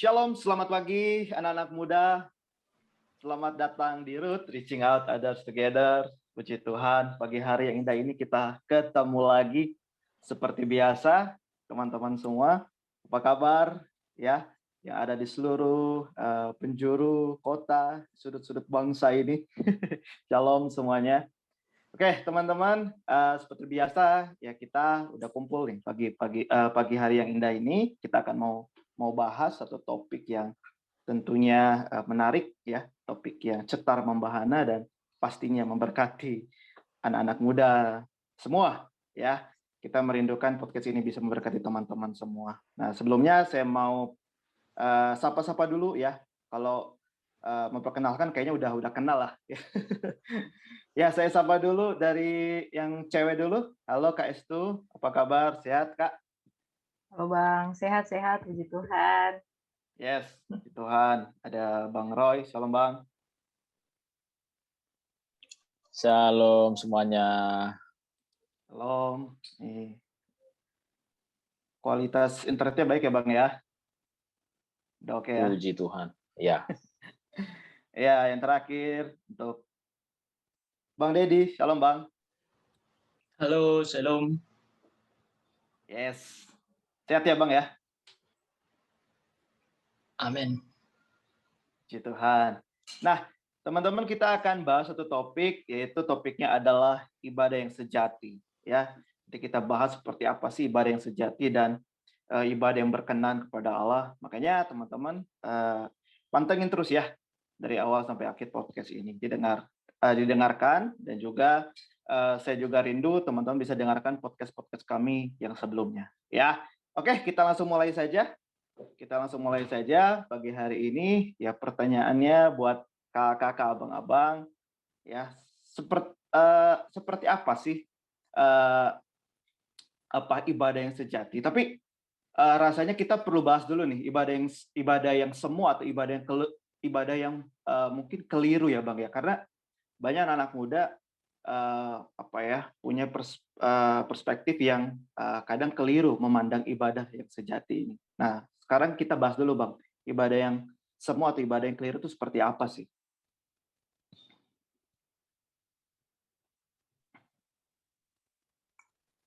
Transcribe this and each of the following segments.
Shalom, selamat pagi anak-anak muda. Selamat datang di Root, Reaching Out Others Together. Puji Tuhan, pagi hari yang indah ini kita ketemu lagi. Seperti biasa, teman-teman semua, apa kabar? Ya, yang ada di seluruh penjuru kota, sudut-sudut bangsa ini. Shalom semuanya. Oke, teman-teman, seperti biasa ya kita udah kumpul nih pagi hari yang indah ini. Kita akan mau bahas satu topik yang tentunya menarik ya, topik yang cetar membahana dan pastinya memberkati anak-anak muda semua ya. Kita merindukan podcast ini bisa memberkati teman-teman semua. Nah, sebelumnya saya mau sapa-sapa dulu ya. Kalau memperkenalkan kayaknya udah kenal lah. Ya, saya sapa dulu dari yang cewek dulu. Halo Kak Estu, apa kabar? Sehat Kak? Halo Bang, sehat-sehat, puji Tuhan. Yes, puji Tuhan. Ada Bang Roy, shalom Bang. Shalom semuanya. Shalom. Kualitas internetnya baik ya Bang ya? Udah oke ya? Puji Tuhan. Ya. Ya, yang terakhir untuk Bang Dedi, shalom Bang. Halo, shalom. Yes. Sehat ya Bang ya? Amin. Puji Tuhan. Nah, teman-teman kita akan bahas satu topik, yaitu topiknya adalah ibadah yang sejati. Ya, jadi kita bahas seperti apa sih ibadah yang sejati dan ibadah yang berkenan kepada Allah. Makanya teman-teman pantengin terus ya dari awal sampai akhir podcast ini. Didengarkan dan juga saya juga rindu teman-teman bisa dengarkan podcast-podcast kami yang sebelumnya. Ya, oke kita langsung mulai saja. Pagi hari ini. Ya pertanyaannya buat kakak-kakak, abang-abang, ya seperti apa sih apa ibadah yang sejati? Tapi rasanya kita perlu bahas dulu nih ibadah yang semu atau ibadah yang mungkin keliru ya bang ya, karena banyak anak muda punya perspektif yang kadang keliru memandang ibadah yang sejati ini. Nah, sekarang kita bahas dulu Bang, ibadah yang semu atau ibadah yang keliru itu seperti apa sih?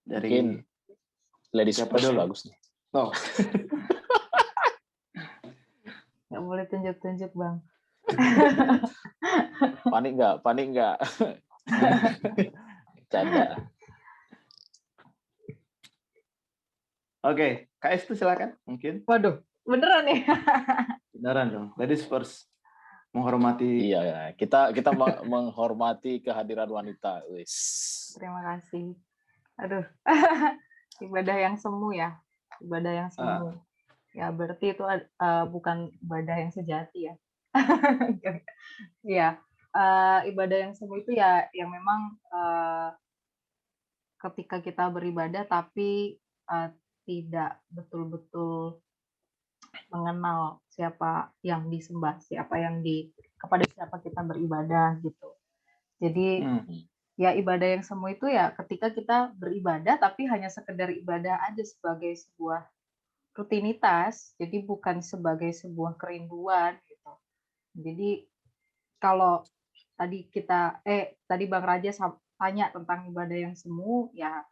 Mungkin ladies first bagus nih. Oh. Nggak boleh tunjuk-tunjuk Bang. Panik nggak? Canda. Oke, KS itu silakan mungkin. Waduh, beneran nih. Beneran dong. Ladies first. Menghormati. Iya, kita menghormati kehadiran wanita. Wis. Terima kasih. Aduh. Ibadah yang semu ya. Ibadah yang semu. Ya, berarti itu bukan ibadah yang sejati ya. Iya. Ibadah yang semu itu ya yang memang ketika kita beribadah tapi tidak betul-betul mengenal siapa yang disembah, kepada siapa kita beribadah gitu. Jadi ya ibadah yang semu itu ya ketika kita beribadah tapi hanya sekedar ibadah aja sebagai sebuah rutinitas, jadi bukan sebagai sebuah kerinduan gitu. Jadi kalau tadi Bang Raja tanya tentang ibadah yang semu ya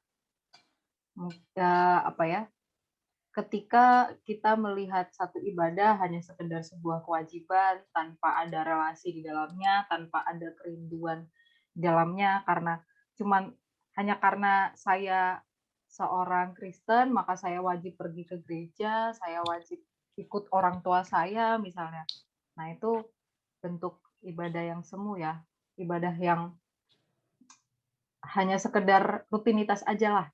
ketika kita melihat satu ibadah hanya sekedar sebuah kewajiban tanpa ada relasi di dalamnya, tanpa ada kerinduan di dalamnya, karena saya seorang Kristen maka saya wajib pergi ke gereja, saya wajib ikut orang tua saya misalnya. Nah, itu bentuk ibadah yang semu ya, ibadah yang hanya sekedar rutinitas aja lah.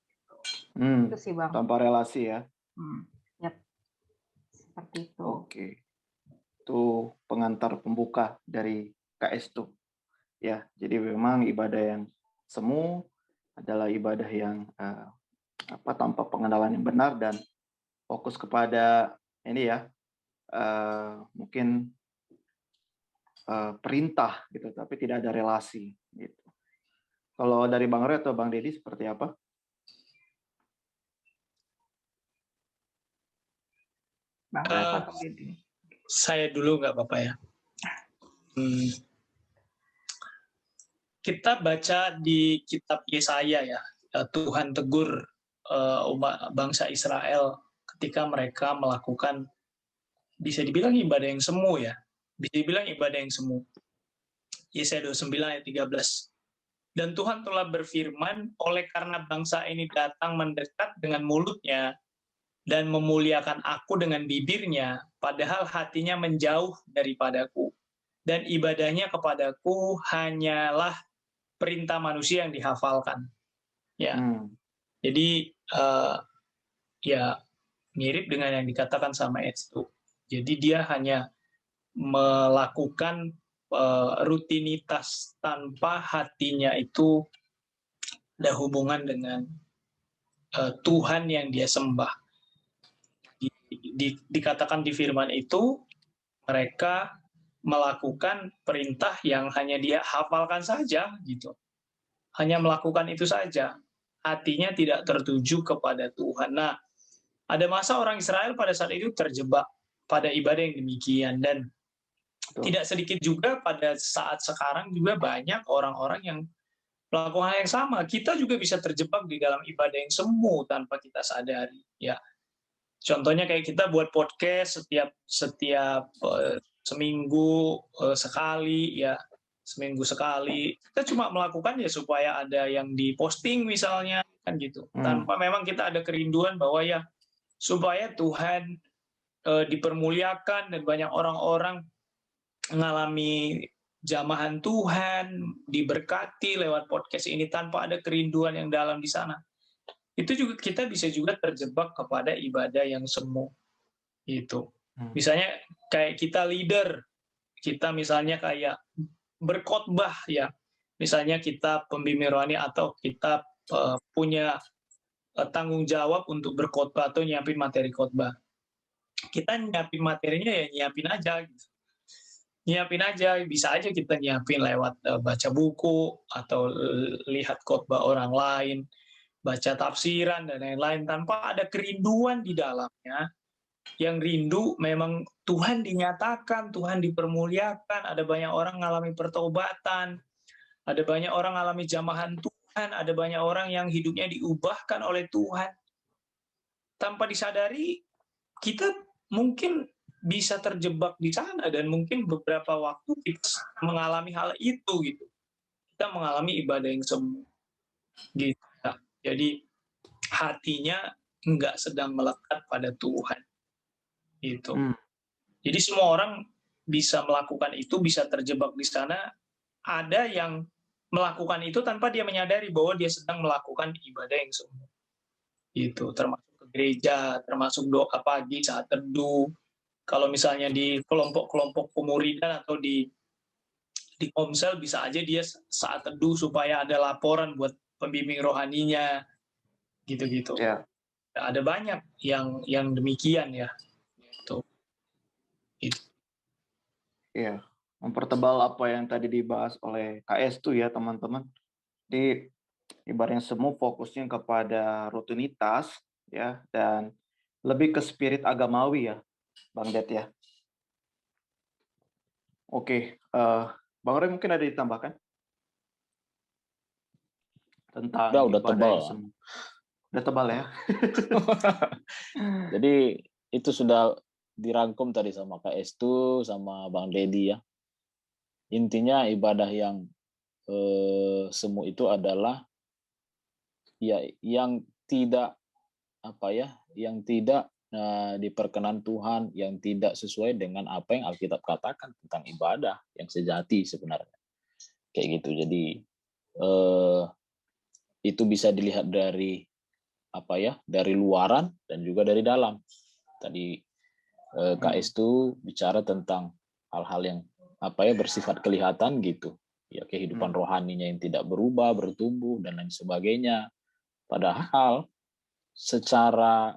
Itu sih Bang. Tanpa relasi ya. Yap. Seperti itu. Oke. Itu pengantar pembuka dari KS tuh. Ya, jadi memang ibadah yang semu adalah ibadah yang tanpa pengenalan yang benar dan fokus kepada ini ya, mungkin perintah gitu, tapi tidak ada relasi gitu. Kalau dari Bang Roy atau Bang Dedi seperti apa? Bang Roy atau Bang Dedi? Saya dulu nggak apa-apa ya. Kita baca di kitab Yesaya ya, Tuhan tegur bangsa Israel ketika mereka melakukan, bisa dibilang ibadah yang semu ya, bisa dibilang ibadah yang semu. Yesaya 29 ayat 13. Dan Tuhan telah berfirman, oleh karena bangsa ini datang mendekat dengan mulutnya dan memuliakan aku dengan bibirnya, padahal hatinya menjauh daripadaku. Dan ibadahnya kepadaku hanyalah perintah manusia yang dihafalkan. Ya, jadi ya mirip dengan yang dikatakan sama Estu. Jadi dia hanya melakukan rutinitas tanpa hatinya itu ada hubungan dengan Tuhan yang dia sembah. Dikatakan di firman itu, mereka melakukan perintah yang hanya dia hafalkan saja, gitu. Hanya melakukan itu saja. Hatinya tidak tertuju kepada Tuhan. Nah, ada masa orang Israel pada saat itu terjebak pada ibadah yang demikian, dan tidak sedikit juga pada saat sekarang juga banyak orang-orang yang melakukan hal yang sama. Kita juga bisa terjebak di dalam ibadah yang semu tanpa kita sadari. Ya, contohnya kayak kita buat podcast setiap seminggu sekali, ya seminggu sekali. Kita cuma melakukan ya supaya ada yang diposting misalnya, kan gitu. Tanpa memang kita ada kerinduan bahwa ya supaya Tuhan dipermuliakan dan banyak orang-orang mengalami jamahan Tuhan, diberkati lewat podcast ini tanpa ada kerinduan yang dalam di sana. Itu juga kita bisa juga terjebak kepada ibadah yang semu. Itu. Misalnya kayak kita leader, kita misalnya kayak berkhotbah ya. Misalnya kita pembimbing rohani atau kita punya tanggung jawab untuk berkhotbah atau nyiapin materi khotbah. Kita nyiapin materinya ya nyiapin aja gitu. Nyiapin aja, bisa aja kita nyiapin lewat baca buku atau lihat khotbah orang lain, baca tafsiran dan lain-lain tanpa ada kerinduan di dalamnya. Yang rindu memang Tuhan dinyatakan, Tuhan dipermuliakan, ada banyak orang mengalami pertobatan, ada banyak orang mengalami jamahan Tuhan, ada banyak orang yang hidupnya diubahkan oleh Tuhan. Tanpa disadari, kita mungkin bisa terjebak di sana, dan mungkin beberapa waktu kita mengalami hal itu gitu. Kita mengalami ibadah yang semu gitu. Jadi hatinya nggak sedang melekat pada Tuhan gitu. Jadi semua orang bisa melakukan itu, bisa terjebak di sana. Ada yang melakukan itu tanpa dia menyadari bahwa dia sedang melakukan ibadah yang semu gitu, termasuk ke gereja, termasuk doa pagi saat teduh. Kalau misalnya di kelompok-kelompok pemuridan atau di komsel, bisa aja dia saat teduh supaya ada laporan buat pembimbing rohaninya, gitu-gitu. Ya. Ada banyak yang demikian ya. Itu. Iya, mempertebal apa yang tadi dibahas oleh KS tuh ya teman-teman. Di ibaratnya semua fokusnya kepada rutinitas ya, dan lebih ke spirit agamawi ya, Bang Det ya. Oke, Bang Roy mungkin ada ditambahkan tentang Udah ibadah tebal. yang semu. Udah tebal ya. Jadi itu sudah dirangkum tadi sama Kak Estu sama Bang Dedi ya. Intinya ibadah yang semu itu adalah ya yang tidak yang tidak diperkenan Tuhan, yang tidak sesuai dengan apa yang Alkitab katakan tentang ibadah yang sejati sebenarnya. Kayak gitu. Jadi itu bisa dilihat dari dari luaran dan juga dari dalam. Tadi KS itu bicara tentang hal-hal yang bersifat kelihatan gitu. Ya, kehidupan rohaninya yang tidak berubah, bertumbuh dan lain sebagainya. Padahal secara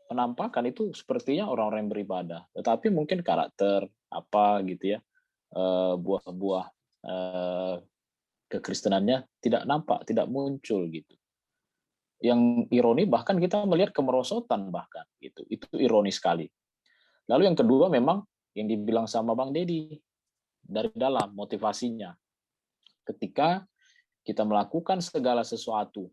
penampakan itu sepertinya orang-orang yang beribadah, tetapi mungkin karakter gitu ya, buah-buah kekristenannya tidak nampak, tidak muncul gitu. Yang ironi bahkan kita melihat kemerosotan bahkan gitu. Itu ironi sekali. Lalu yang kedua memang yang dibilang sama Bang Dedi dari dalam motivasinya. Ketika kita melakukan segala sesuatu,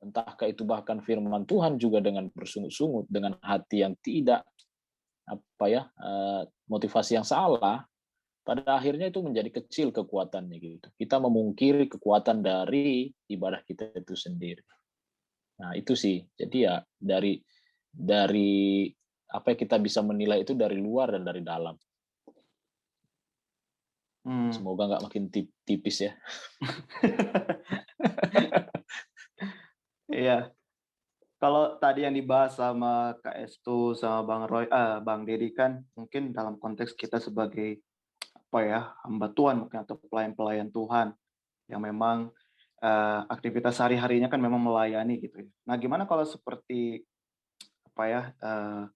entahkah itu bahkan firman Tuhan juga dengan bersungut-sungut, dengan hati yang tidak motivasi yang salah, pada akhirnya itu menjadi kecil kekuatannya gitu. Kita memungkiri kekuatan dari ibadah kita itu sendiri. Nah, itu sih. Jadi ya dari apa yang kita bisa menilai itu dari luar dan dari dalam. Semoga nggak makin tipis ya. Iya. Kalau tadi yang dibahas sama Kak Estu sama Bang Dedi kan mungkin dalam konteks kita sebagai hamba Tuhan mungkin atau pelayan-pelayan Tuhan yang memang aktivitas sehari-harinya kan memang melayani gitu ya. Nah, gimana kalau seperti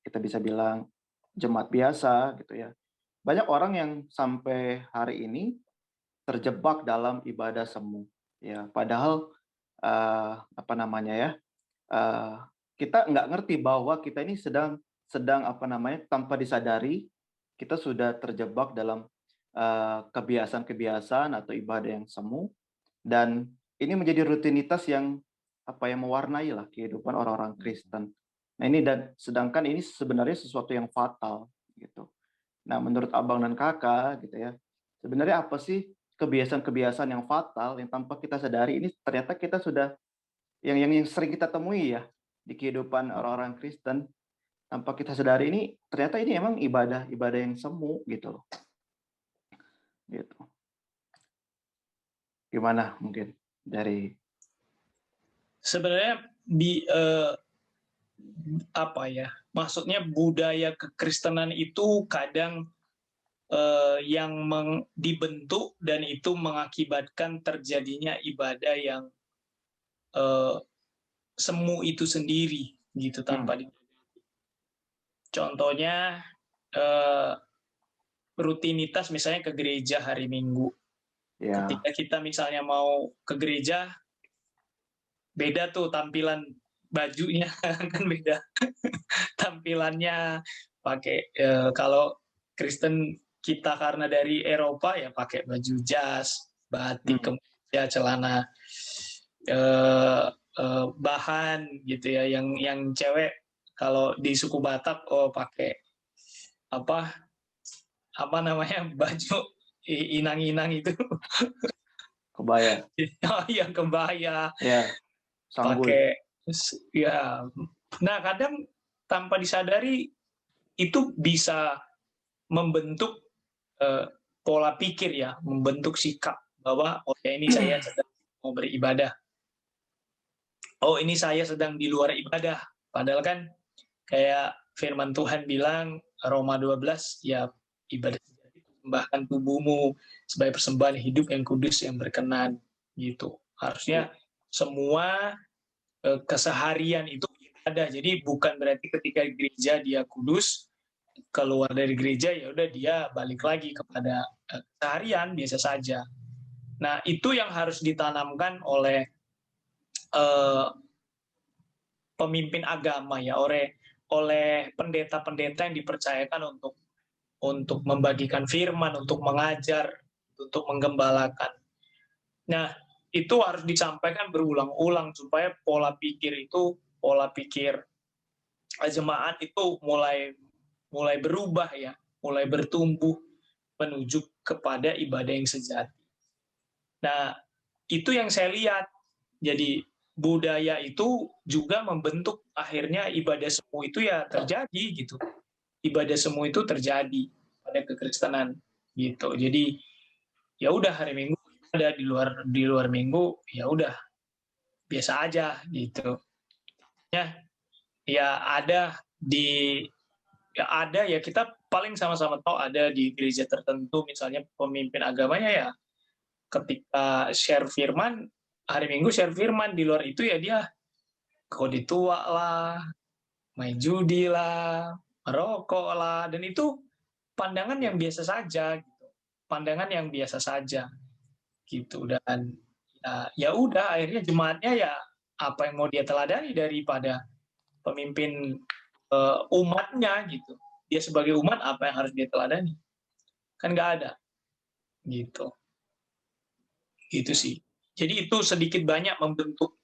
kita bisa bilang jemaat biasa gitu ya. Banyak orang yang sampai hari ini terjebak dalam ibadah semu ya. Padahal kita nggak ngerti bahwa kita ini sedang tanpa disadari kita sudah terjebak dalam kebiasaan-kebiasaan atau ibadah yang semu, dan ini menjadi rutinitas yang mewarnai lah kehidupan orang-orang Kristen. Nah, ini sedangkan ini sebenarnya sesuatu yang fatal gitu. Nah, menurut Abang dan Kakak gitu ya, sebenarnya apa sih kebiasaan-kebiasaan yang fatal yang tanpa kita sadari ini ternyata kita sudah yang sering kita temui ya di kehidupan orang-orang Kristen, tanpa kita sadari ini ternyata ini emang ibadah yang semu gitu loh. Gitu. Gimana mungkin dari sebenarnya maksudnya budaya kekristenan itu kadang yang dibentuk dan itu mengakibatkan terjadinya ibadah yang semu itu sendiri gitu tanpa contohnya rutinitas misalnya ke gereja hari Minggu. Ketika kita misalnya mau ke gereja, beda tuh tampilan bajunya kan beda. Tampilannya pakai kalau Kristen kita karena dari Eropa ya pakai baju jas, batik, kemeja, celana bahan gitu ya. Yang cewek kalau di suku Batak pakai apa namanya baju inang-inang itu. Kebaya. Oh iya, kebaya. Ya, pakai ya. Nah, kadang tanpa disadari itu bisa membentuk pola pikir ya, membentuk sikap bahwa ini saya sedang mau beribadah. Oh, ini saya sedang di luar ibadah. Padahal kan kayak firman Tuhan bilang Roma 12 ya, ibadah bahkan tubuhmu sebagai persembahan hidup yang kudus yang berkenan gitu. Harusnya semua keseharian itu ada. Jadi bukan berarti ketika gereja dia kudus, keluar dari gereja ya udah dia balik lagi kepada keseharian biasa saja. Nah, itu yang harus ditanamkan oleh pemimpin agama ya, oleh pendeta-pendeta yang dipercayakan untuk membagikan firman, untuk mengajar, untuk menggembalakan. Nah, itu harus disampaikan berulang-ulang supaya pola pikir jemaat itu mulai berubah ya, mulai bertumbuh menuju kepada ibadah yang sejati. Nah, itu yang saya lihat. Jadi budaya itu juga membentuk akhirnya ibadah semu itu ya terjadi gitu. Ibadah semu itu terjadi pada kekristenan gitu. Jadi ya udah hari Minggu ada di luar Minggu ya udah biasa aja gitu. Ya ada ya kita paling sama-sama tahu ada di gereja tertentu misalnya pemimpin agamanya ya ketika share firman hari Minggu share firman, di luar itu ya dia kode tua lah, main judi lah, merokok lah, dan itu pandangan yang biasa saja gitu. Pandangan yang biasa saja gitu. Dan ya udah akhirnya jemaatnya ya apa yang mau dia teladani daripada pemimpin umatnya gitu. dia sebagai umat apa yang harus dia teladani? Kan nggak ada. Gitu. Gitu sih. Jadi itu sedikit banyak membentuk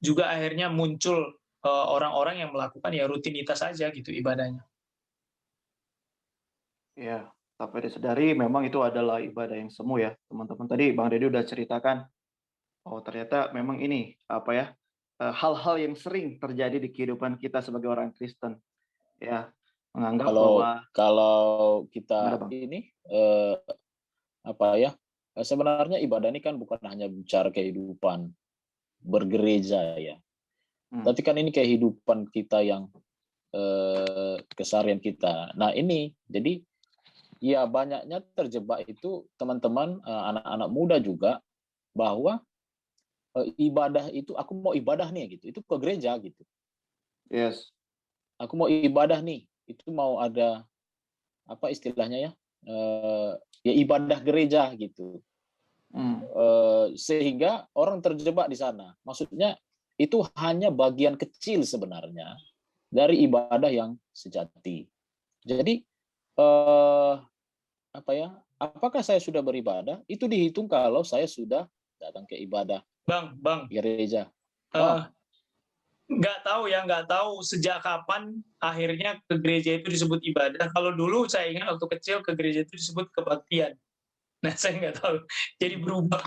juga akhirnya muncul orang-orang yang melakukan ya rutinitas saja gitu ibadahnya. Ya, tapi disadari memang itu adalah ibadah yang semu ya, teman-teman. Tadi Bang Deddy udah ceritakan, oh ternyata memang ini apa ya, hal-hal yang sering terjadi di kehidupan kita sebagai orang Kristen. Ya, menganggap Kalau bahwa kalau gimana kita Bang? ini apa ya, sebenarnya ibadah ini kan bukan hanya bicara kehidupan bergereja ya, tapi kan ini kehidupan kita yang keseharian kita. Nah ini jadi ya banyaknya terjebak itu teman-teman, anak-anak muda juga, bahwa ibadah itu aku mau ibadah nih gitu, itu ke gereja gitu. Yes. Aku mau ibadah nih, itu mau ada apa istilahnya ya, ya ibadah gereja gitu. Sehingga orang terjebak di sana. Maksudnya itu hanya bagian kecil sebenarnya dari ibadah yang sejati. Jadi apa ya? Apakah saya sudah beribadah? Itu dihitung kalau saya sudah datang ke ibadah Bang, gereja. Oh, nggak tahu sejak kapan akhirnya ke gereja itu disebut ibadah. Kalau dulu saya ingat waktu kecil ke gereja itu disebut kebaktian. Nah saya nggak tahu. Jadi berubah.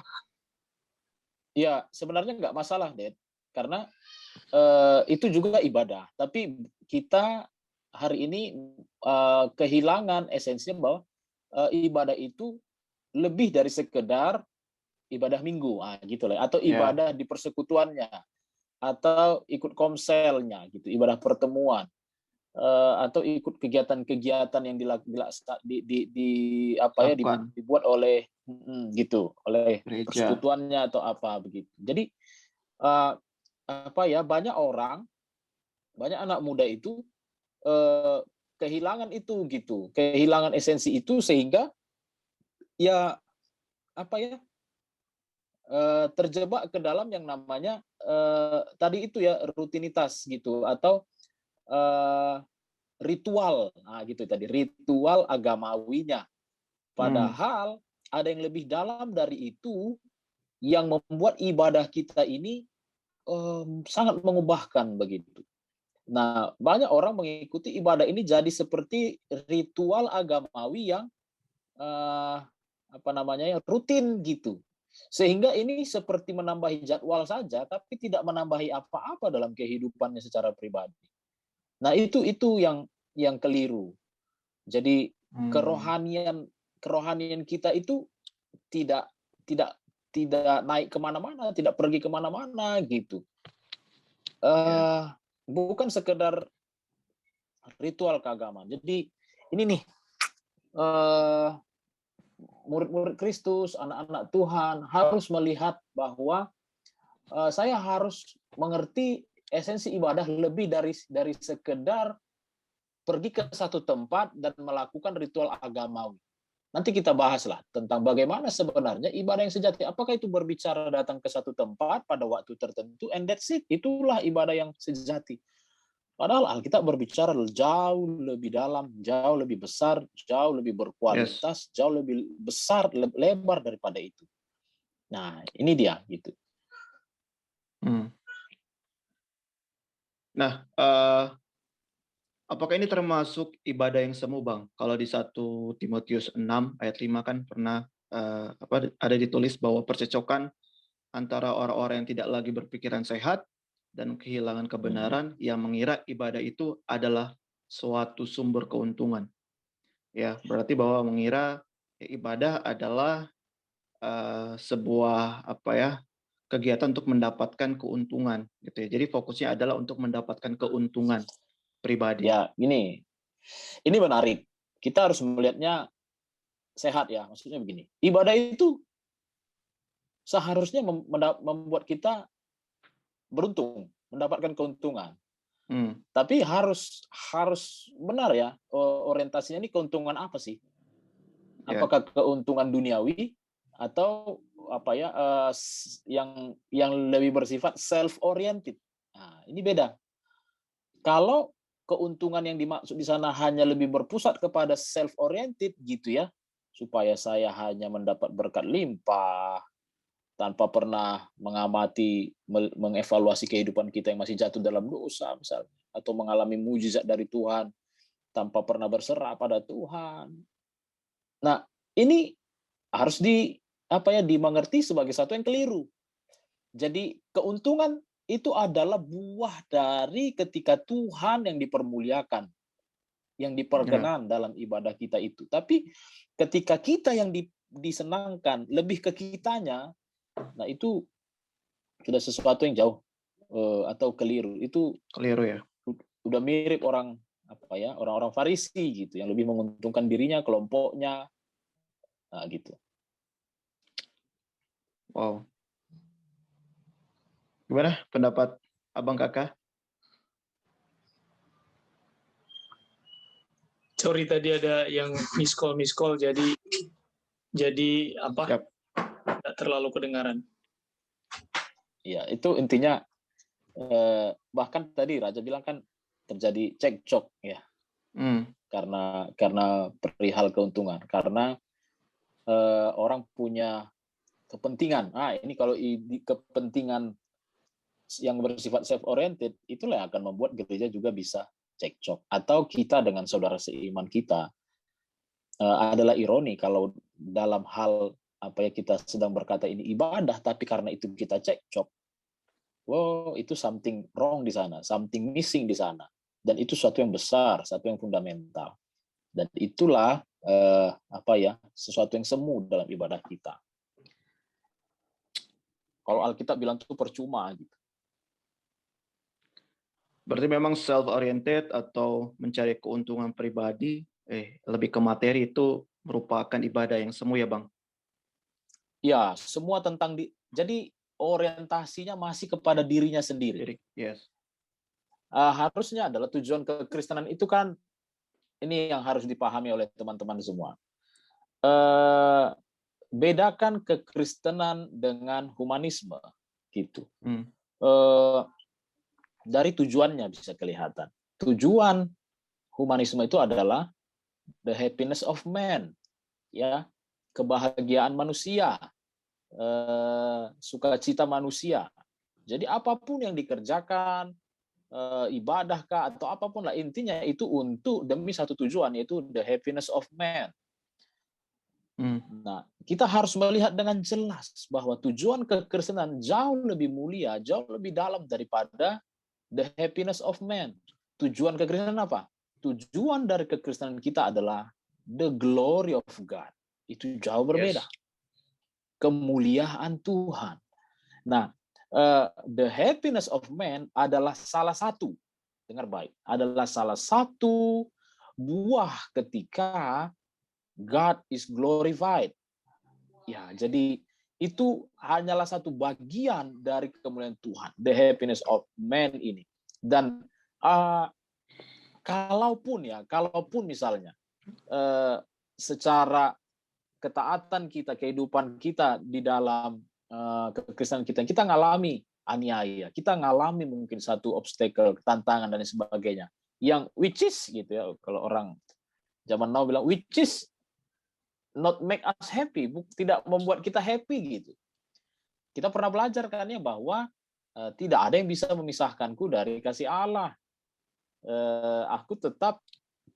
ya sebenarnya nggak masalah, Ded. Karena itu juga ibadah. Tapi kita hari ini kehilangan esensinya bahwa ibadah itu lebih dari sekedar ibadah minggu, gitu lah, atau ibadah di persekutuannya, atau ikut komselnya, gitu, ibadah pertemuan, atau ikut kegiatan-kegiatan yang dibuat oleh gitu, oleh Gereja. persekutuannya atau apa begitu. Jadi banyak anak muda itu kehilangan itu gitu, kehilangan esensi itu sehingga ya terjebak ke dalam yang namanya tadi itu ya rutinitas gitu atau ritual, gitu tadi ritual agamawinya. Padahal ada yang lebih dalam dari itu yang membuat ibadah kita ini sangat mengubahkan begitu. Nah, banyak orang mengikuti ibadah ini jadi seperti ritual agamawi yang rutin gitu. Sehingga ini seperti menambahi jadwal saja, tapi tidak menambahi apa-apa dalam kehidupannya secara pribadi. Nah, itu yang keliru. Jadi kerohanian kita itu tidak naik kemana-mana, tidak pergi kemana-mana gitu. Bukan sekedar ritual keagamaan. Jadi ini nih murid-murid Kristus, anak-anak Tuhan harus melihat bahwa saya harus mengerti esensi ibadah lebih dari sekedar pergi ke satu tempat dan melakukan ritual agamawi. Nanti kita bahaslah tentang bagaimana sebenarnya ibadah yang sejati. Apakah itu berbicara datang ke satu tempat pada waktu tertentu and that's it. Itulah ibadah yang sejati. Padahal Alkitab berbicara jauh lebih dalam, jauh lebih besar, jauh lebih berkualitas, jauh lebih besar, lebar daripada itu. Nah, ini dia gitu. Nah, apakah ini termasuk ibadah yang semu, Bang? Kalau di 1 Timotius 6 ayat 5 kan pernah ada ditulis bahwa percecokan antara orang-orang yang tidak lagi berpikiran sehat dan kehilangan kebenaran yang mengira ibadah itu adalah suatu sumber keuntungan. Ya, berarti bahwa mengira ibadah adalah sebuah kegiatan untuk mendapatkan keuntungan gitu ya. Jadi fokusnya adalah untuk mendapatkan keuntungan pribadi. Ya, ini menarik. Kita harus melihatnya sehat ya. Maksudnya begini. Ibadah itu seharusnya membuat kita beruntung, mendapatkan keuntungan. Tapi harus benar ya, orientasinya ini keuntungan apa sih? Apakah keuntungan duniawi atau yang lebih bersifat self oriented? Nah, ini beda. Kalau keuntungan yang dimaksud di sana hanya lebih berpusat kepada self-oriented gitu ya, supaya saya hanya mendapat berkat limpah, tanpa pernah mengamati, mengevaluasi kehidupan kita yang masih jatuh dalam dosa misalnya, atau mengalami mujizat dari Tuhan tanpa pernah berserah pada Tuhan. Nah, ini harus dimengerti sebagai satu yang keliru. Jadi keuntungan itu adalah buah dari ketika Tuhan yang dipermuliakan, yang diperkenan dalam ibadah kita itu. Tapi ketika kita yang disenangkan lebih ke kitanya, nah itu sudah sesuatu yang jauh atau keliru. Itu Keliru ya. udah mirip orang-orang Farisi gitu, yang lebih menguntungkan dirinya, kelompoknya, nah gitu. Wow. Gimana pendapat Abang Kakak? Sorry tadi ada yang miss call jadi apa? Siap. Tidak terlalu kedengaran. Ya, itu intinya bahkan tadi Raja bilang kan terjadi cekcok ya. Karena perihal keuntungan, karena orang punya kepentingan. Ini kalau kepentingan yang bersifat self-oriented, itulah yang akan membuat gereja juga bisa cekcok. Atau kita dengan saudara seiman kita. Adalah ironi kalau dalam hal kita sedang berkata ini ibadah, tapi karena itu kita cekcok. Wow, itu something wrong di sana, something missing di sana. Dan itu sesuatu yang besar, sesuatu yang fundamental. Dan itulah sesuatu yang semu dalam ibadah kita. Kalau Alkitab bilang itu percuma gitu. Berarti memang self-oriented atau mencari keuntungan pribadi, lebih ke materi itu merupakan ibadah yang semu ya Bang? Ya, semua tentang jadi orientasinya masih kepada dirinya sendiri. Yes. Harusnya adalah tujuan kekristenan itu kan, ini yang harus dipahami oleh teman-teman semua. Bedakan kekristenan dengan humanisme gitu. Dari tujuannya bisa kelihatan. Tujuan humanisme itu adalah the happiness of man, ya, kebahagiaan manusia, sukacita manusia. Jadi apapun yang dikerjakan, ibadahkah atau apapun lah, intinya itu untuk demi satu tujuan, yaitu the happiness of man. Nah, kita harus melihat dengan jelas bahwa tujuan kekristenan jauh lebih mulia, jauh lebih dalam daripada the happiness of man. Tujuan kekristenan apa? Tujuan dari kekristenan kita adalah the glory of God. Itu jauh berbeda. Yes. Kemuliaan Tuhan. Nah, the happiness of man adalah salah satu, dengar baik, adalah salah satu buah ketika God is glorified. Ya, jadi itu hanyalah satu bagian dari kemuliaan Tuhan, the happiness of man ini. Dan kalaupun misalnya secara ketaatan kita, kehidupan kita di dalam kekristenan kita ngalami aniaya, kita ngalami mungkin satu obstacle, tantangan dan sebagainya, yang which is gitu ya, kalau orang zaman now bilang which is not make us happy, tidak membuat kita happy gitu. Kita pernah belajar kan ya bahwa tidak ada yang bisa memisahkanku dari kasih Allah. Aku tetap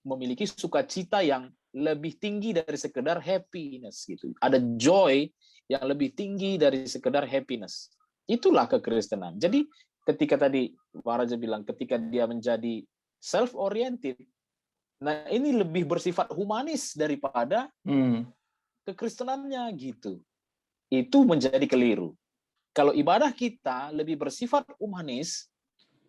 memiliki sukacita yang lebih tinggi dari sekedar happiness gitu. Ada joy yang lebih tinggi dari sekedar happiness. Itulah kekristenan. Jadi ketika tadi Pak Raja bilang ketika dia menjadi self-oriented, nah ini lebih bersifat humanis daripada kekristenannya gitu. Itu menjadi keliru. Kalau ibadah kita lebih bersifat humanis,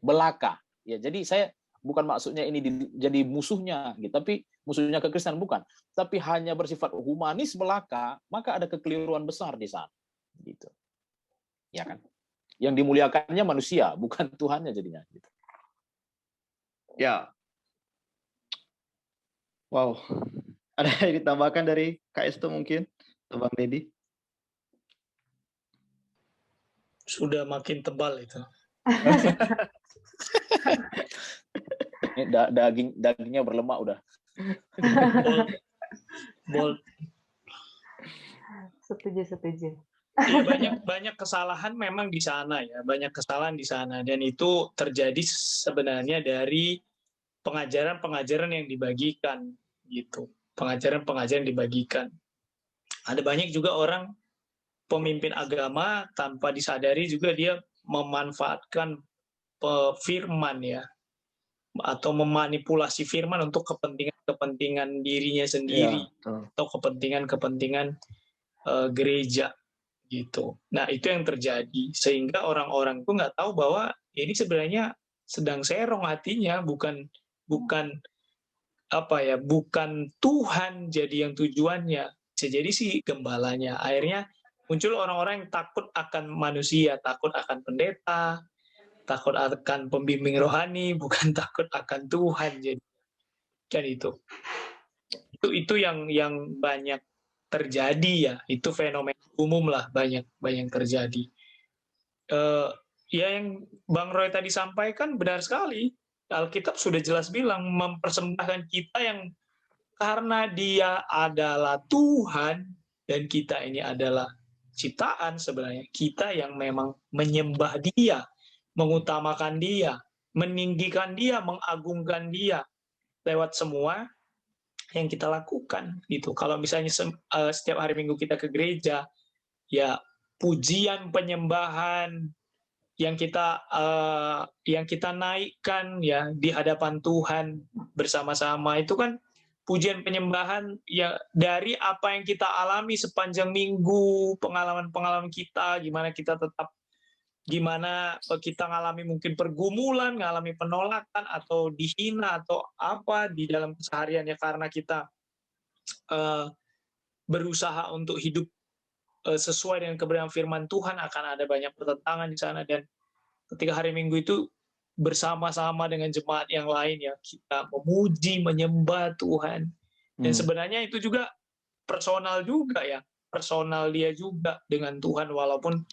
belaka. Ya, jadi saya bukan maksudnya ini jadi musuhnya gitu, tapi musuhnya kekristenan bukan. Tapi hanya bersifat humanis belaka, maka ada kekeliruan besar di sana. Gitu. Ya kan? Yang dimuliakannya manusia, bukan Tuhannya jadinya gitu. Ya. Wow. Ada yang ditambahkan dari Kak Esto mungkin? Atau Bang Deddy? Sudah makin tebal itu. Ini dagingnya berlemak udah. Bold. Bold. Setuju. Ya, banyak kesalahan memang di sana ya, banyak kesalahan di sana, dan itu terjadi sebenarnya dari pengajaran-pengajaran yang dibagikan gitu. Pengajaran-pengajaran dibagikan. Ada banyak juga orang pemimpin agama tanpa disadari juga dia memanfaatkan firman ya, atau memanipulasi firman untuk kepentingan dirinya sendiri, atau kepentingan gereja gitu. Nah, itu yang terjadi sehingga orang-orang itu nggak tahu bahwa ini sebenarnya sedang serong hatinya, bukan bukan Tuhan jadi yang tujuannya. Bisa jadi sih gembalanya. Akhirnya muncul orang-orang yang takut akan manusia, takut akan pendeta, takut akan pembimbing rohani, bukan takut akan Tuhan. Jadi kan itu yang banyak terjadi ya. Itu fenomena umum lah, banyak terjadi. Ya yang Bang Roy tadi sampaikan benar sekali. Alkitab sudah jelas bilang mempersembahkan kita yang karena dia adalah Tuhan dan kita ini adalah ciptaan, sebenarnya kita yang memang menyembah dia, mengutamakan dia, meninggikan dia, mengagungkan dia lewat semua yang kita lakukan gitu. Kalau misalnya setiap hari Minggu kita ke gereja, ya pujian penyembahan yang kita naikkan ya di hadapan Tuhan bersama-sama, itu kan pujian penyembahan ya dari apa yang kita alami sepanjang minggu, pengalaman-pengalaman kita, gimana kita ngalami mungkin pergumulan, ngalami penolakan atau dihina atau apa di dalam kesehariannya karena kita berusaha untuk hidup sesuai dengan kebenaran firman Tuhan, akan ada banyak pertentangan di sana. Dan ketika hari Minggu itu bersama-sama dengan jemaat yang lain ya, kita memuji, menyembah Tuhan. Dan sebenarnya itu juga personal juga ya, personal dia juga dengan Tuhan, walaupun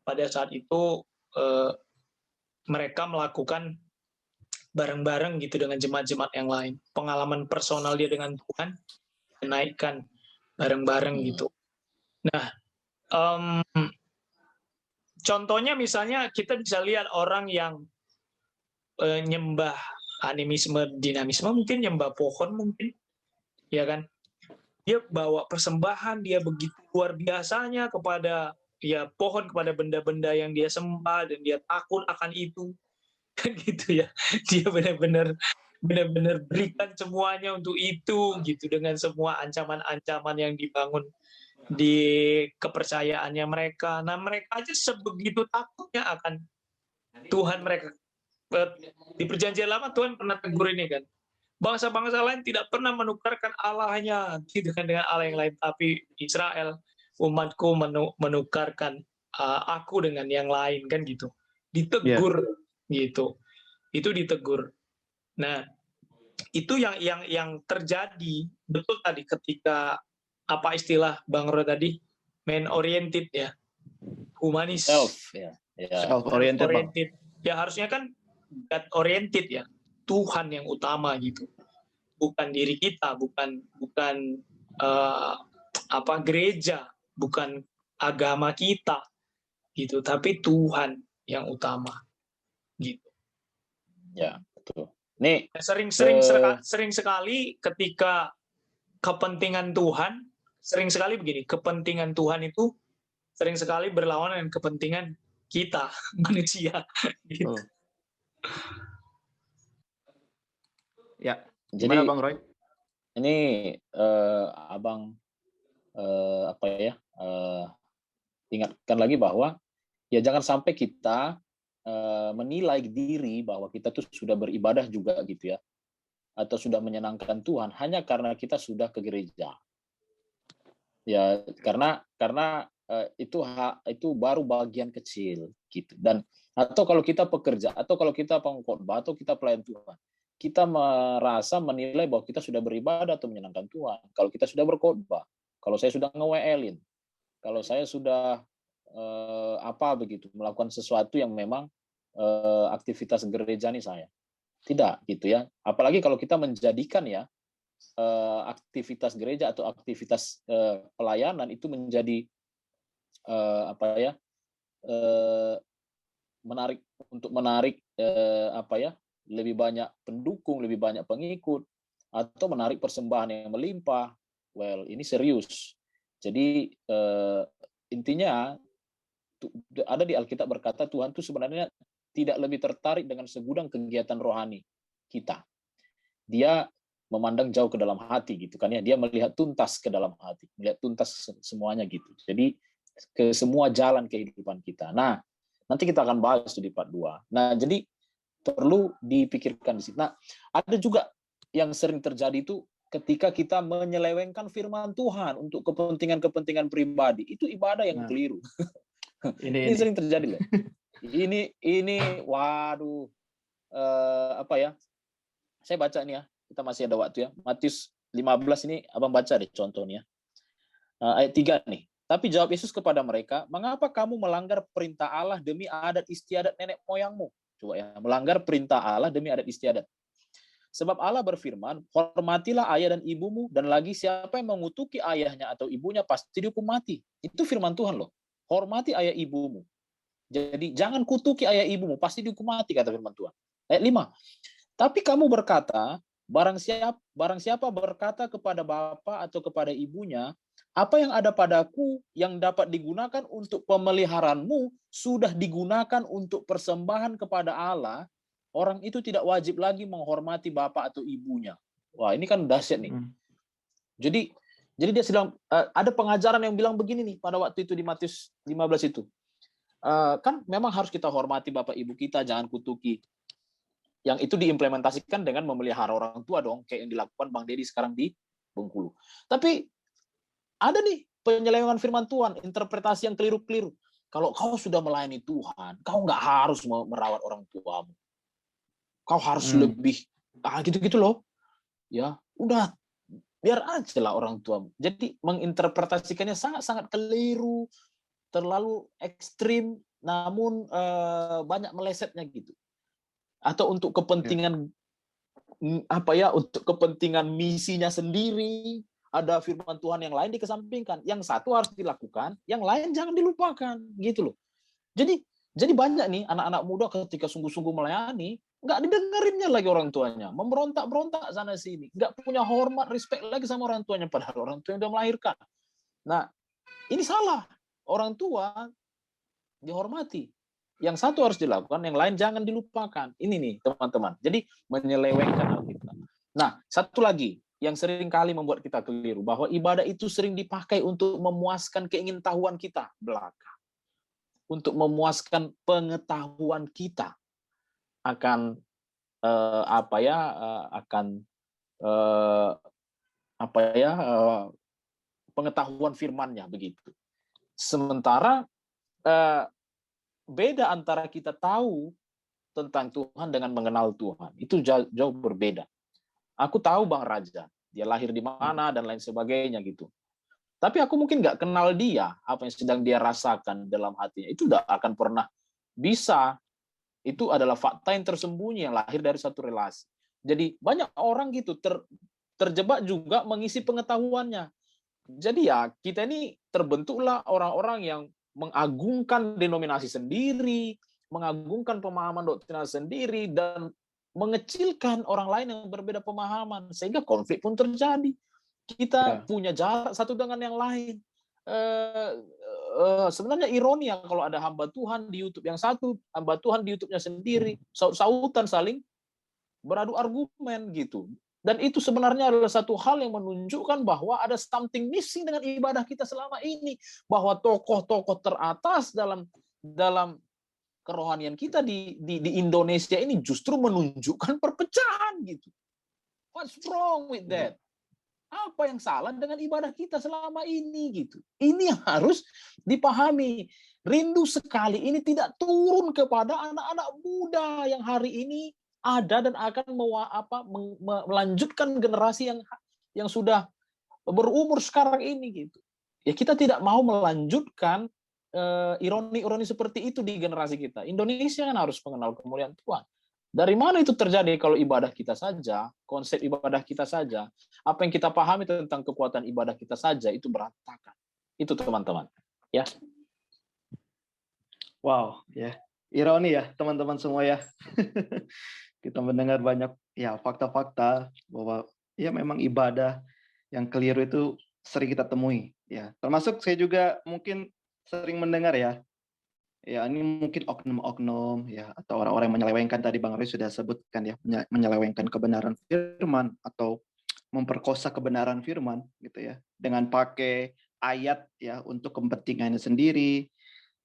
pada saat itu mereka melakukan bareng-bareng gitu dengan jemaat-jemaat yang lain. Pengalaman personal dia dengan Tuhan menaikkan bareng-bareng gitu. Nah, contohnya misalnya kita bisa lihat orang yang nyembah animisme, dinamisme, mungkin nyembah pohon mungkin, ya kan? Dia bawa persembahan, dia begitu luar biasanya kepada ya pohon, kepada benda-benda yang dia sembah, dan dia takut akan itu, kan gitu ya. Dia benar-benar berikan semuanya untuk itu gitu, dengan semua ancaman-ancaman yang dibangun di kepercayaannya mereka. Nah, mereka aja sebegitu takutnya akan Tuhan mereka. Di perjanjian lama Tuhan pernah tegur ini kan, bangsa-bangsa lain tidak pernah menukarkan Allahnya dengan Allah yang lain, tapi Israel, umatku, menukarkan aku dengan yang lain, kan gitu. Ditegur gitu. Itu ditegur. Nah, itu yang terjadi betul tadi ketika apa istilah Bang Roy tadi, man oriented ya, humanis, self oriented. Ya harusnya kan God oriented ya, Tuhan yang utama gitu, bukan diri kita, bukan gereja, bukan agama kita gitu, tapi Tuhan yang utama gitu. Ya, betul. Nih, sering sekali ketika kepentingan Tuhan, sering sekali begini, kepentingan Tuhan itu sering sekali berlawanan dengan kepentingan kita manusia gitu. Ya, jadi gimana Bang Roy? Ini Abang ingatkan lagi bahwa ya jangan sampai kita menilai diri bahwa kita tuh sudah beribadah juga gitu ya, atau sudah menyenangkan Tuhan hanya karena kita sudah ke gereja. Ya karena itu baru bagian kecil gitu. Dan atau kalau kita pekerja, atau kalau kita pengkhotbah, atau kita pelayan Tuhan, kita merasa menilai bahwa kita sudah beribadah atau menyenangkan Tuhan kalau kita sudah berkhotbah, kalau saya sudah nge-WL-in, kalau saya sudah begitu melakukan sesuatu yang memang aktivitas gereja nih saya. Tidak gitu ya. Apalagi kalau kita menjadikan ya aktivitas gereja atau aktivitas pelayanan itu menjadi apa ya menarik untuk menarik apa ya lebih banyak pendukung, lebih banyak pengikut, atau menarik persembahan yang melimpah. Well, ini serius. Jadi intinya ada di Alkitab berkata Tuhan itu sebenarnya tidak lebih tertarik dengan segudang kegiatan rohani kita. Dia memandang jauh ke dalam hati gitu kan ya. Dia melihat tuntas ke dalam hati, melihat tuntas semuanya gitu. Jadi ke semua jalan kehidupan kita. Nah, nanti kita akan bahas di part 2. Nah, jadi perlu dipikirkan di sini. Nah, ada juga yang sering terjadi itu ketika kita menyelewengkan firman Tuhan untuk kepentingan-kepentingan pribadi. Itu ibadah yang keliru. Ini sering terjadi loh. Ini waduh apa ya? Saya baca nih ya. Kita masih ada waktu ya. Matius 15 ini Abang baca deh contohnya. Ayat 3 nih. Tapi jawab Yesus kepada mereka, "Mengapa kamu melanggar perintah Allah demi adat istiadat nenek moyangmu?" Coba ya, melanggar perintah Allah demi adat istiadat. Sebab Allah berfirman, "Hormatilah ayah dan ibumu, dan lagi siapa yang mengutuki ayahnya atau ibunya pasti dihukum mati." Itu firman Tuhan loh. Hormati ayah ibumu. Jadi jangan kutuki ayah ibumu, pasti dihukum mati, kata firman Tuhan. Ayat 5. Tapi kamu berkata, barang siapa berkata kepada bapa atau kepada ibunya, "Apa yang ada padaku yang dapat digunakan untuk pemeliharaanmu sudah digunakan untuk persembahan kepada Allah," orang itu tidak wajib lagi menghormati bapak atau ibunya. Wah, ini kan dahsyat nih. Jadi dia sedang ada pengajaran yang bilang begini nih pada waktu itu di Matius 15 itu. Kan memang harus kita hormati bapak ibu kita, jangan kutuki. Yang itu diimplementasikan dengan memelihara orang tua dong, kayak yang dilakukan Bang Deddy sekarang di Bengkulu. Tapi ada nih penyelewengan firman Tuhan, interpretasi yang keliru-keliru. Kalau kau sudah melayani Tuhan, kau nggak harus merawat orang tuamu. Kau harus lebih gitu-gitu loh. Ya, udah biar aja lah orang tuamu. Jadi menginterpretasikannya sangat-sangat keliru, terlalu ekstrim, namun banyak melesetnya gitu. Atau untuk kepentingan apa ya, untuk kepentingan misinya sendiri, ada firman Tuhan yang lain dikesampingkan. Yang satu harus dilakukan, yang lain jangan dilupakan, gitu loh. Jadi banyak nih anak-anak muda ketika sungguh-sungguh melayani, nggak didengerinnya lagi orang tuanya, memberontak-berontak sana sini, nggak punya hormat, respect lagi sama orang tuanya, padahal orang tua yang udah melahirkan. Nah, ini salah. Orang tua dihormati. Yang satu harus dilakukan, yang lain jangan dilupakan. Ini nih teman-teman. Jadi menyelewengkan Alkitab. Nah, satu lagi yang sering kali membuat kita keliru, bahwa ibadah itu sering dipakai untuk memuaskan keingintahuan kita belaka. Untuk memuaskan pengetahuan kita akan pengetahuan firman-Nya begitu. Sementara beda antara kita tahu tentang Tuhan dengan mengenal Tuhan. Itu jauh berbeda. Aku tahu Bang Raja, dia lahir di mana dan lain sebagainya gitu. Tapi aku mungkin nggak kenal dia, apa yang sedang dia rasakan dalam hatinya. Itu nggak akan pernah bisa. Itu adalah fakta yang tersembunyi yang lahir dari satu relasi. Jadi banyak orang gitu terjebak juga mengisi pengetahuannya. Jadi ya kita ini terbentuklah orang-orang yang mengagungkan denominasi sendiri, mengagungkan pemahaman doktrinal sendiri, dan mengecilkan orang lain yang berbeda pemahaman, sehingga konflik pun terjadi. Kita punya jarak satu dengan yang lain. Sebenarnya ironi ya kalau ada hamba Tuhan di YouTube yang satu, hamba Tuhan di YouTube-nya sendiri, saut-sautan saling beradu argumen gitu. Dan itu sebenarnya adalah satu hal yang menunjukkan bahwa ada something missing dengan ibadah kita selama ini, bahwa tokoh-tokoh teratas dalam kerohanian kita di Indonesia ini justru menunjukkan perpecahan gitu. What's wrong with that? Apa yang salah dengan ibadah kita selama ini gitu? Ini yang harus dipahami. Rindu sekali ini tidak turun kepada anak-anak muda yang hari ini ada dan akan melanjutkan generasi yang sudah berumur sekarang ini gitu. Ya kita tidak mau melanjutkan ironi-ironi seperti itu di generasi kita. Indonesia kan harus mengenal kemuliaan Tuhan. Dari mana itu terjadi kalau ibadah kita saja, konsep ibadah kita saja, apa yang kita pahami tentang kekuatan ibadah kita saja itu berantakan. Itu teman-teman. Ya. Wow, ya. Ironi ya, teman-teman semua ya. Kita mendengar banyak ya fakta-fakta bahwa ya memang ibadah yang keliru itu sering kita temui ya. Termasuk saya juga mungkin sering mendengar ya. Ya, ini mungkin oknum-oknum ya atau orang-orang yang menyelewengkan, tadi Bang Roy sudah sebutkan ya, menyelewengkan kebenaran firman atau memperkosa kebenaran firman gitu ya dengan pakai ayat ya untuk kepentingannya sendiri.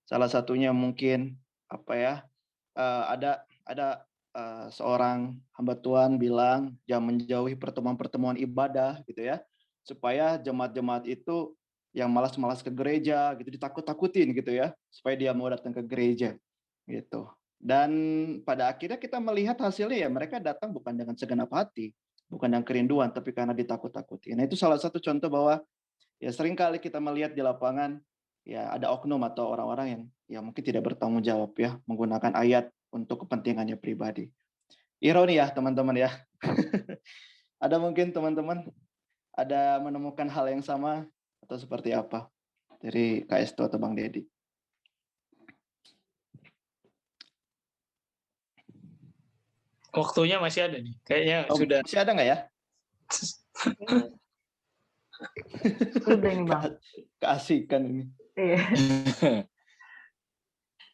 Salah satunya mungkin apa ya, ada seorang hamba Tuhan bilang jangan menjauhi pertemuan-pertemuan ibadah gitu ya, supaya jemaat-jemaat itu yang malas-malas ke gereja gitu ditakut-takutin gitu ya, supaya dia mau datang ke gereja gitu. Dan pada akhirnya kita melihat hasilnya ya, mereka datang bukan dengan segenap hati, bukan dengan kerinduan, tapi karena ditakut-takuti. Nah, itu salah satu contoh bahwa ya seringkali kita melihat di lapangan ya ada oknum atau orang-orang yang ya mungkin tidak bertanggung jawab ya menggunakan ayat untuk kepentingannya pribadi. Ironi ya teman-teman ya. Ada mungkin teman-teman ada menemukan hal yang sama atau seperti apa dari Kak Esto atau Bang Dedi? Waktunya masih ada nih. Kayaknya sudah. Masih ada nggak ya? Sudah ini Bang. Keasikan ini. Iya.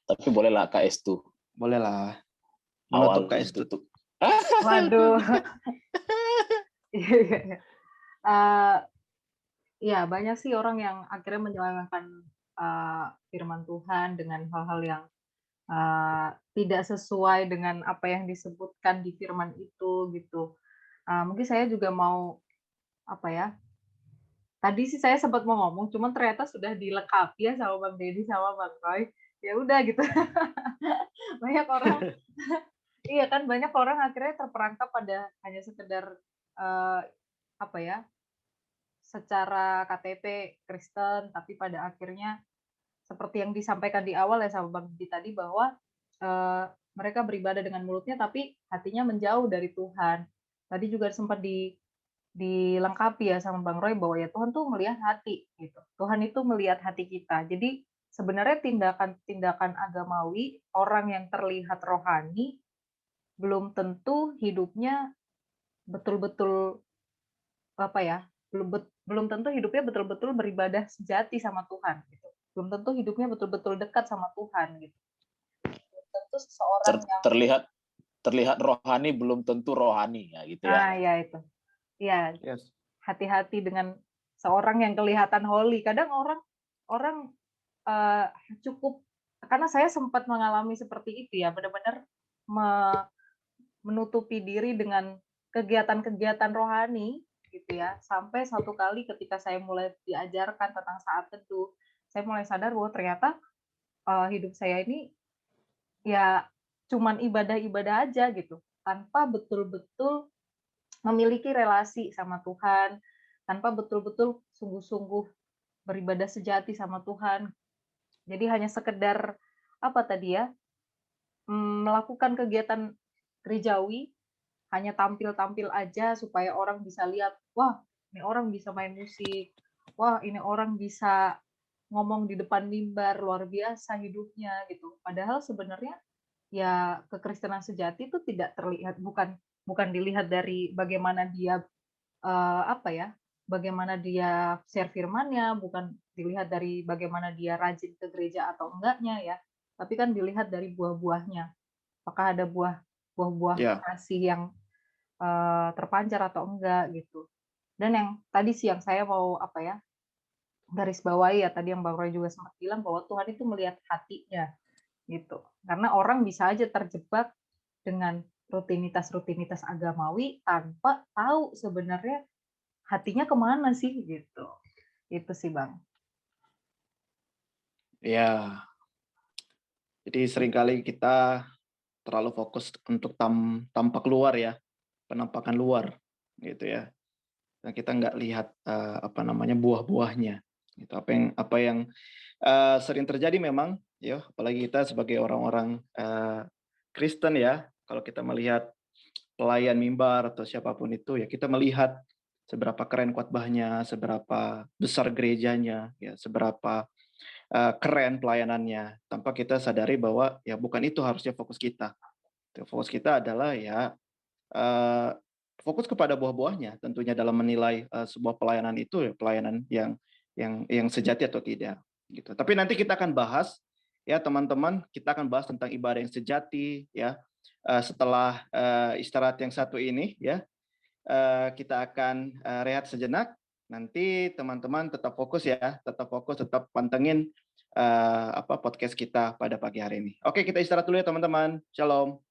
Tapi bolehlah Kak Estu. Bolehlah. Awal Menutup Kak Estu tuh. Waduh. Ya banyak sih orang yang akhirnya menyelewengkan firman Tuhan dengan hal-hal yang tidak sesuai dengan apa yang disebutkan di firman itu gitu. Mungkin saya juga mau apa ya? Tadi sih saya sempat mau ngomong, cuman ternyata sudah dilengkapi ya sama Bang Dedi sama Bang Roy. Ya udah gitu. Banyak orang, iya kan banyak orang akhirnya terperangkap pada hanya sekedar apa ya? Secara KTP Kristen, tapi pada akhirnya seperti yang disampaikan di awal ya sama Bang Dedi tadi bahwa mereka beribadah dengan mulutnya tapi hatinya menjauh dari Tuhan. Tadi juga sempat dilengkapi ya sama Bang Roy bahwa ya Tuhan tuh melihat hati gitu. Tuhan itu melihat hati kita. Jadi sebenarnya tindakan-tindakan agamawi orang yang terlihat rohani belum tentu hidupnya betul-betul apa ya? Belum tentu hidupnya betul-betul beribadah sejati sama Tuhan gitu. Belum tentu hidupnya betul-betul dekat sama Tuhan gitu. Belum tentu seseorang yang terlihat rohani belum tentu rohani ya gitu ya. ya itu. Ya, Yes. hati-hati dengan seorang yang kelihatan holy. Kadang orang cukup, karena saya sempat mengalami seperti itu ya, benar-benar menutupi diri dengan kegiatan-kegiatan rohani gitu ya. Sampai satu kali ketika saya mulai diajarkan tentang saat teduh, saya mulai sadar bahwa ternyata hidup saya ini ya cuman ibadah-ibadah aja gitu, tanpa betul-betul memiliki relasi sama Tuhan, tanpa betul-betul sungguh-sungguh beribadah sejati sama Tuhan. Jadi hanya sekedar apa tadi ya, melakukan kegiatan gerejawi, hanya tampil-tampil aja supaya orang bisa lihat, wah ini orang bisa main musik, wah ini orang bisa ngomong di depan mimbar, luar biasa hidupnya gitu. Padahal sebenarnya ya kekristenan sejati itu tidak terlihat, bukan dilihat dari bagaimana dia apa ya, bagaimana dia share firman-nya, bukan dilihat dari bagaimana dia rajin ke gereja atau enggaknya ya, tapi kan dilihat dari buah-buahnya. Apakah ada buah-buah kasih yang terpancar atau enggak gitu. Dan yang tadi sih yang saya mau apa ya, garis bawahi ya, tadi yang Bang Roy juga sempat bilang bahwa Tuhan itu melihat hatinya gitu. Karena orang bisa aja terjebak dengan rutinitas-rutinitas agamawi tanpa tahu sebenarnya hatinya kemana sih gitu. Itu sih Bang. Ya. Jadi seringkali kita terlalu fokus untuk tampak luar ya, penampakan luar gitu ya. Dan kita nggak lihat buah-buahnya. Gitu. Apa yang sering terjadi memang ya, apalagi kita sebagai orang-orang Kristen ya, Kalau kita melihat pelayan mimbar atau siapapun itu, ya kita melihat seberapa keren khotbahnya, seberapa besar gerejanya, ya seberapa keren pelayanannya, tanpa kita sadari bahwa ya bukan itu harusnya fokus kita. Fokus kita adalah ya fokus kepada buah-buahnya, tentunya dalam menilai sebuah pelayanan itu ya pelayanan yang sejati atau tidak. Gitu. Tapi nanti kita akan bahas ya teman-teman, kita akan bahas tentang ibadah yang sejati ya setelah istirahat yang satu ini ya. Kita akan rehat sejenak. Nanti teman-teman tetap fokus ya, tetap pantengin podcast kita pada pagi hari ini. Oke, kita istirahat dulu ya teman-teman. Shalom.